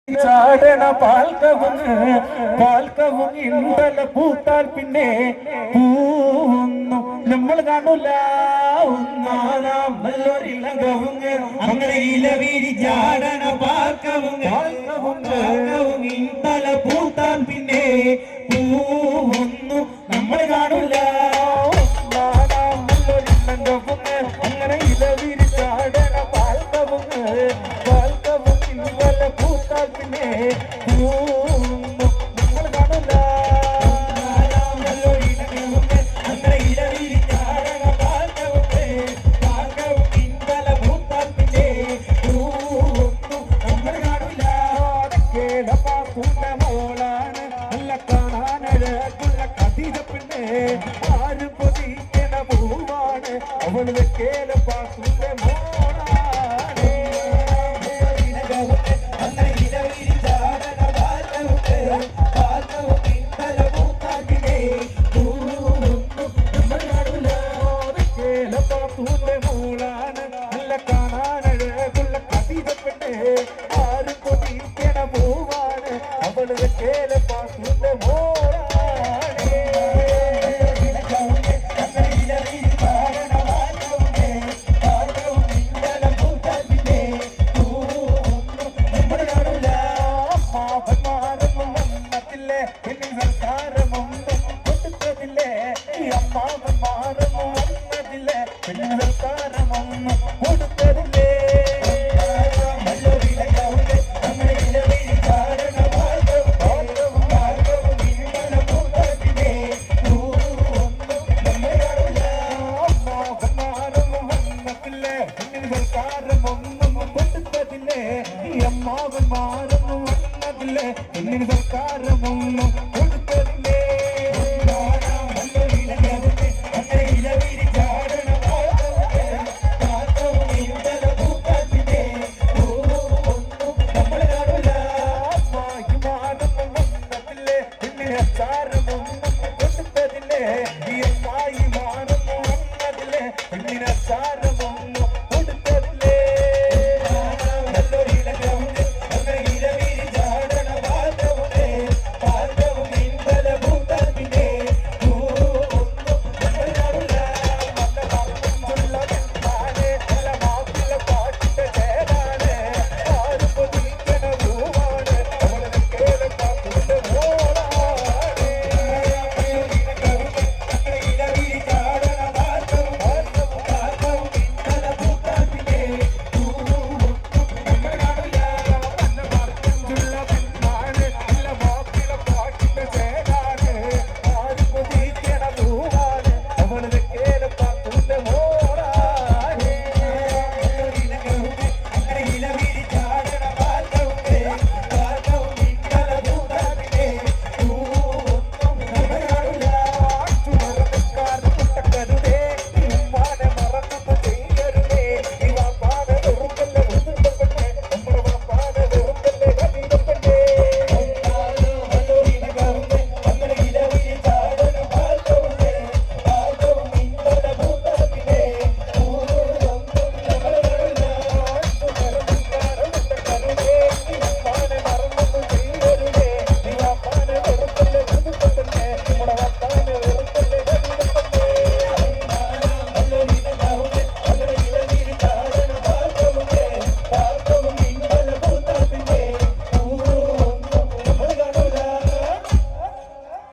ചാടണ പാൽക്കവും ഇന്നലെ പൂത്താൽ പിന്നെ പൂന്നു നമ്മൾ കാണൂല നല്ലൊരിളകവുങ്ങ് അങ്ങനെ ഇലവീരി ചാടണ പാൽക്കവും ഇന്നലെ പൂത്താൻ പിന്നെ പൂന്നു നമ്മൾ കാണൂല നല്ലൊരിളകവുങ്ങ് അങ്ങനെ ഇലവീരി ചാടണ പാൽക്കവുങ്ങ് ഇന്നലെ പൂത്താൽ പിന്നെ പൂന്നു നമ്മൾ കാണൂല അങ്ങനെ ഇലവീരി ചാടണ പാൽക്കവും ഇന്നലെ പൂത്താൽ പിന്നെ പൂന്നു നമ്മൾ കാണൂല കേടപ്പാത്തൂന്റെ മോളാണ് നല്ല കാണാനഴകുള്ള കഥിത പിന്നെ ആരും കൊതിക്കണ പൂവാണ് അവളുടെ കേടപ്പാത്തൂന്റെ മോളാണ് അങ്ങനെ ഇലവീരി ചാടണ പാൽക്കവും ഇന്നലെ പൂത്താൽ പിന്നെ പൂന്നു നമ്മൾ കാണൂല കേടപ്പാത്തൂന്റെ മോളാണ് നല്ല കാണാനഴകുള്ള കഥിത പിന്നെ ആരും കൊതിക്കണ പൂവാണ് അവളുടെ കേടപ്പാത്തൂന്റെ മോളാണ് അമ്മാവന്മാരൊന്നും വന്നതില്ലേ ഇനി സർക്കാരമൊന്നും കൊടുത്തതില്ലേ അമ്മാവന്മാരൊന്നും വന്നതില്ലേ ഇനി സർക്കാരമൊന്നും കൊടുത്തതില്ലേ അമ്മാവന്മാരൊന്നും വന്നതില്ലേ ഇനി സർക്കാരമൊന്നും കൊടുത്തതില്ലേ അമ്മാവന്മാരൊന്നും വന്നതില്ലേ ഇനി സർക്കാരമൊന്നും കൊടുത്തതില്ലേ